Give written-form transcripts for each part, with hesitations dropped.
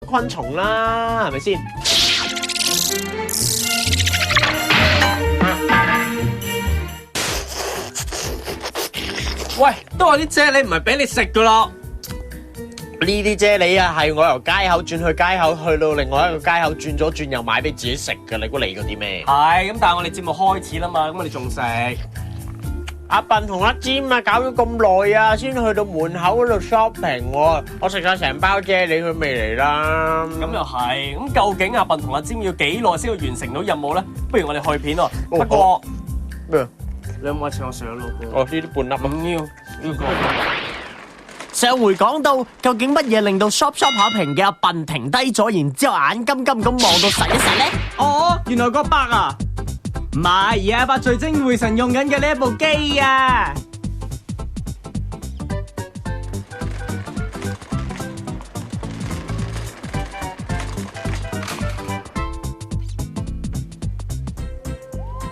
昆蟲啦，係咪先？喂，都話啲啫喱唔係俾你食噶咯。呢啲啫喱啊，係我由街口轉去街口，去到另外一個街口轉咗轉又買俾自己食㗎。你估嚟過啲咩？係咁，但係我哋節目開始啦嘛，咁我哋仲食。阿笨同阿尖啊，搞咗咁耐啊，先去到門口嗰度 shopping 喎。我食晒成包啫喱，佢未嚟啦。咁又係，咁究竟阿笨同阿尖要幾耐先會完成到任務咧？不如我哋去片喎。不過咩？你有冇請我上路？哦，呢啲半粒唔要呢個。上回講到，究竟乜嘢令到 shop 下屏嘅阿笨停低咗，然之後眼金金咁望到實一實咧？哦，原來個伯啊，唔係，而係阿伯聚精會神用緊嘅呢一部機啊！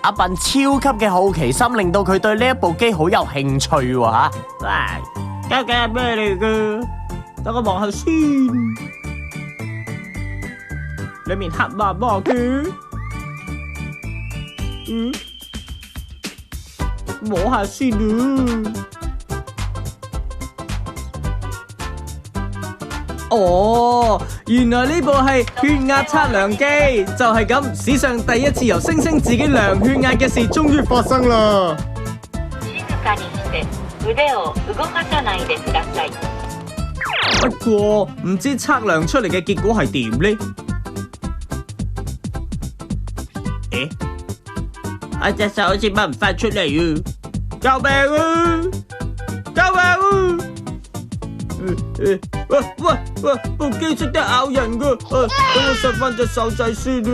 阿笨超級嘅好奇心令到佢對呢一部機好有興趣喎吓。喂，究竟係咩嚟噶？等我望下先。裏面黑麻麻嘅。摸下先啦。哦，原來呢部係血壓測量機，就係咁，史上第一次由猩猩自己量血壓嘅事終於發生啦。靜かにして腕を動かさないでください。不過唔知測量出嚟嘅結果係點呢？我隻手好似掹唔翻出嚟啊！救命啊！救命啊！喂，部機識得咬人噶，等我塞翻隻手仔先啦。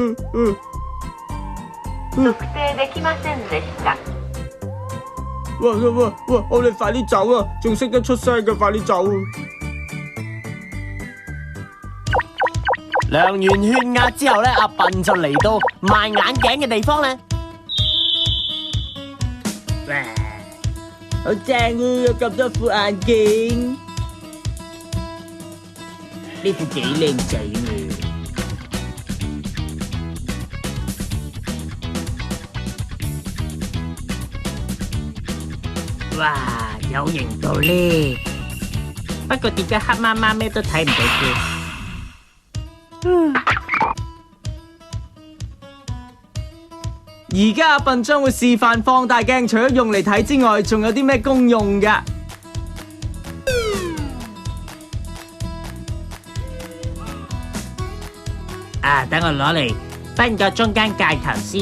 特定できませんでした。喂，我哋快啲走啊！仲識得出聲嘅，快啲走啊！量完血壓之後咧，阿笨就嚟到賣眼鏡嘅地方咧。哇，好正啊！有咁多副眼鏡，呢副幾靚仔啊！哇，有型到咧！不過點解黑媽媽咩都睇唔到嘅？而家阿笨將會示範放大鏡，除咗用嚟睇之外，仲有啲咩功用㗎？啊，等我攞嚟分個中間界頭先。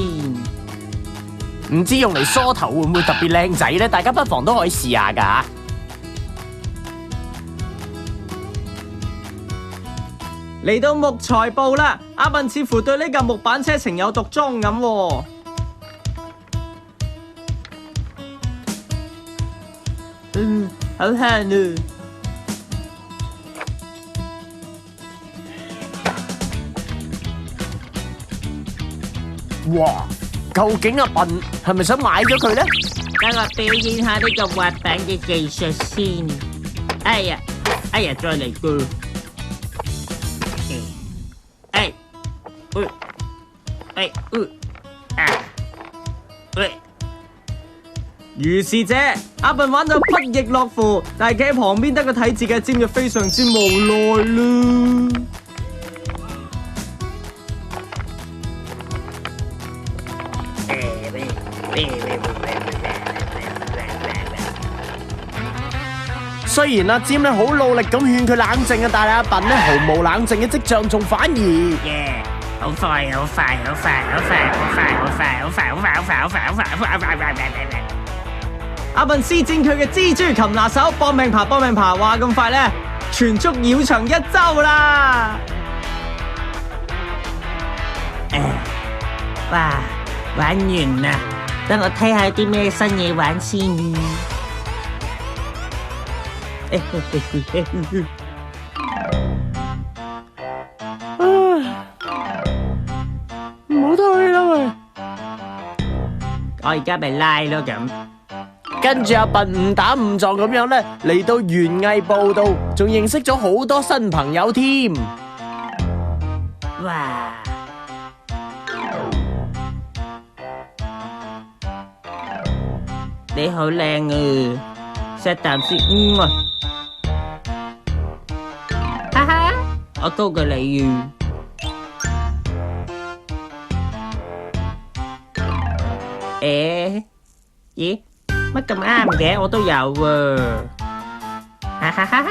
唔知用嚟梳頭會唔會特別靚仔咧？大家不妨都可以試下㗎。嚟到木材部啦，阿笨似乎對呢架木板車情有獨鍾咁喎。好香啊！哇！究竟阿笨係咪想買咗佢咧？等我表演下呢個滑板嘅技術先。哎呀，再嚟個。如是者，阿笨玩到不亦樂乎，但係企喺旁邊得個睇字嘅尖就非常之無奈啦。雖然阿尖咧好努力咁勸佢冷靜啊，但係阿笨咧毫無冷靜嘅跡象，仲反而好快！阿笨施展佢嘅蜘蛛擒拿手，搏命爬，話咁快咧，全足繞場一周啦！哇，玩完啦，等我睇下啲咩新嘢玩先。唔好退啦喂！我而家咪拉咯咁。跟住阿笨誤打誤撞咁樣咧，嚟到園藝部度，仲認識咗好多新朋友添。哇！你好靚啊，錫啖先，哈哈，我高過你啊！咦，乜咁啱嘅？我都有喎，哈哈哈哈！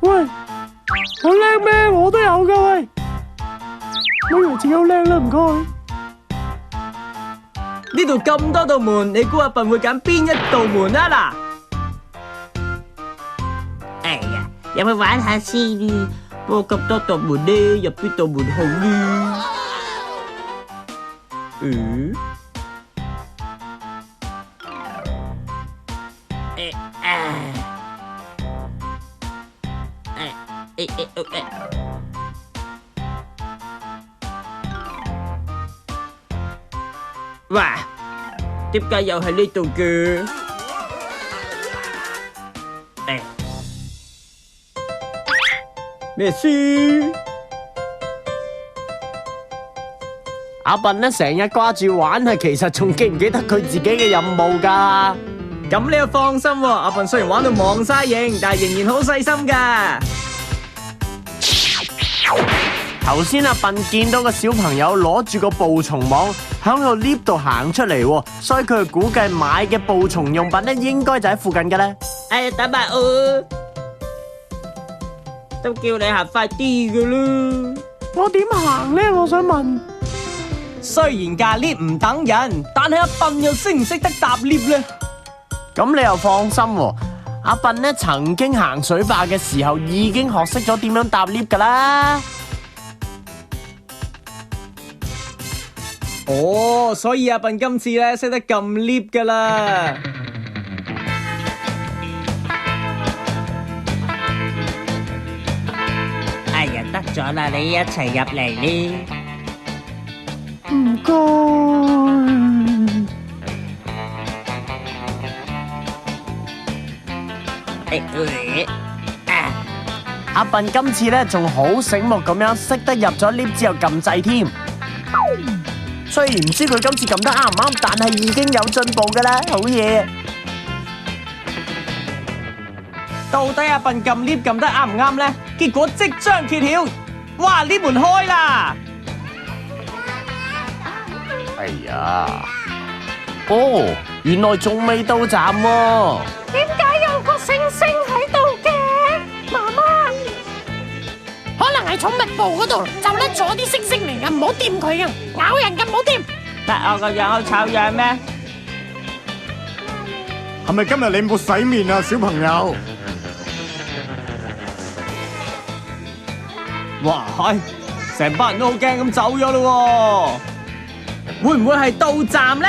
喂，我靚咩？我都有噶喂，我以為自己好靚啦，唔該。呢度咁多道門，你估阿笨會揀邊一道門啊？嗱，哎呀，有冇玩下先？不過咁多道門呢，入邊道門好呢？哇！點解又喺呢度嘅？咩事？阿笨呢成日掛住玩啊，其實仲記唔記得佢自己嘅任務㗎？咁你又放心喎，阿笨雖然玩到忘晒形，但係仍然好細心㗎。頭先阿笨見到個小朋友攞住個捕蟲網響個 lift 度行出嚟，所以佢估計買嘅捕蟲用品咧應該就喺附近嘅咧。哎呀，等埋我，都叫你行快啲嘅啦。我點行呢？我想問。雖然架 lift 唔等人，但係阿笨又識唔識得搭 lift 咧？咁你又放心喎，阿笨呢曾經行水壩嘅時候已經學識咗點樣搭 lift 噶啦。哦，所以阿笨今次咧識得撳 lift 噶啦。哎呀，得咗啦，你一齊入嚟呢。唔該。阿笨今次咧仲好醒目咁樣，識得入咗 lift 之後撳掣添。雖然唔知佢今次撳得啱唔啱，但係已經有進步噶啦，好嘢！到底阿笨撳 lift 撳得啱唔啱呢？結果即將揭曉，哇！呢門開啦！哎呀，哦，原來仲未到站喎。點解有個星星喺度嘅？媽媽，可能係寵物部嗰度就甩咗啲星星嚟噶，唔好掂佢啊！咬人噶，唔好掂。但我個樣好醜樣咩？係咪今日你冇洗面啊，小朋友？哇，係成班人都好驚咁走咗咯，會唔會係到站呢？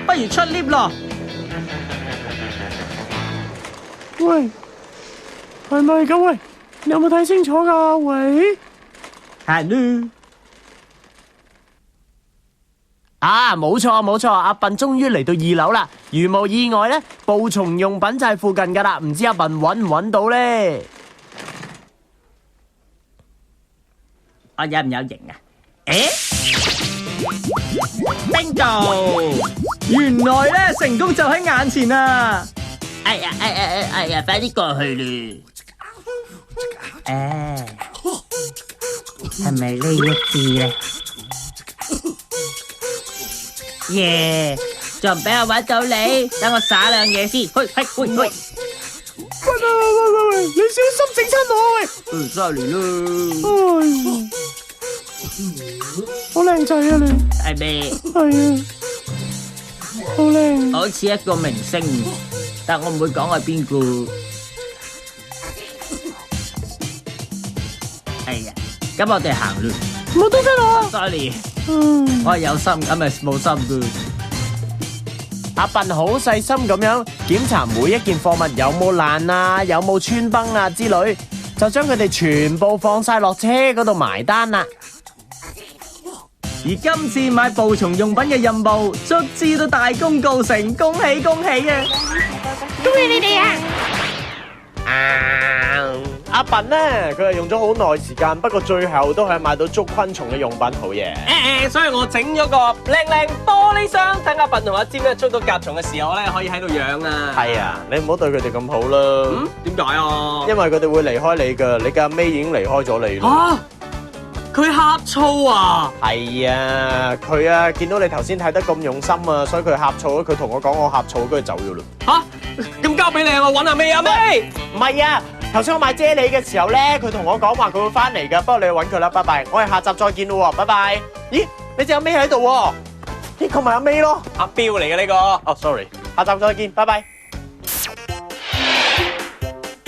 不如出 lift 咯。喂，係咪咁？喂，你有冇睇清楚噶？喂，係咯。啊，冇錯冇錯，阿笨終於嚟到2樓啦！如無意外呢，捕蟲用品就係附近噶啦，唔知阿笨搵唔搵到呢？我有唔有型啊？Bingo！ 原來咧成功就喺眼前啊！哎呀，快啲過去啦！係咪呢一支咧？耶！仲唔俾我搵到你？等我耍兩嘢先。喂！喂，你小心整親我喂！sorry 啦。好靚仔啊你。係咪？係啊，好靚。好似一個明星，但我唔會講係邊個。哎呀，咁我哋行啦。唔好多聲我。sorry。我係有心，咁咪冇心噶。阿笨好細心咁樣檢查每一件貨物有冇爛啊，有冇穿崩啊之類，就將佢哋全部放晒落車嗰度埋單啦。而今次買捕蟲用品嘅任務，卒之都大功告成，恭喜恭喜啊！恭喜你哋啊！啊阿笨咧，佢係用咗好耐時間，不過最後都係買到捉昆蟲嘅用品，好嘢。所以我整咗個靚靚玻璃箱，等阿笨同阿尖咧捉到甲蟲嘅時候咧，可以喺度養啊。係啊，你唔好對佢哋咁好啦。點解啊？因為佢哋會離開你噶，你嘅阿 May 已經離開咗你啦。啊！佢呷醋啊！係啊，佢啊見到你頭先睇得咁用心啊，所以佢呷醋，佢同我講我呷醋，跟住走咗啦。吓，咁交俾你啊，我揾阿 May 啊 May。唔係啊，頭先我買啫喱嘅時候咧，佢同我講話佢會翻嚟噶，不過你去揾佢啦，拜拜。我哋下集再見咯，拜拜。咦，你隻阿 May 喺度喎？咦，佢咪阿 May 咯？阿彪嚟嘅呢個。哦，sorry，下集再見，拜拜。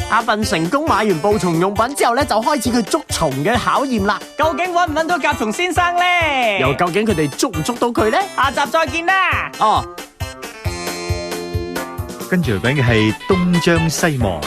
阿笨成功買完捕蟲用品之後咧，就開始佢捉蟲嘅考驗啦。究竟揾唔揾到甲蟲先生咧？又究竟佢哋捉唔捉到佢咧？下集再見啦。哦。跟住嚟講嘅係東張西望。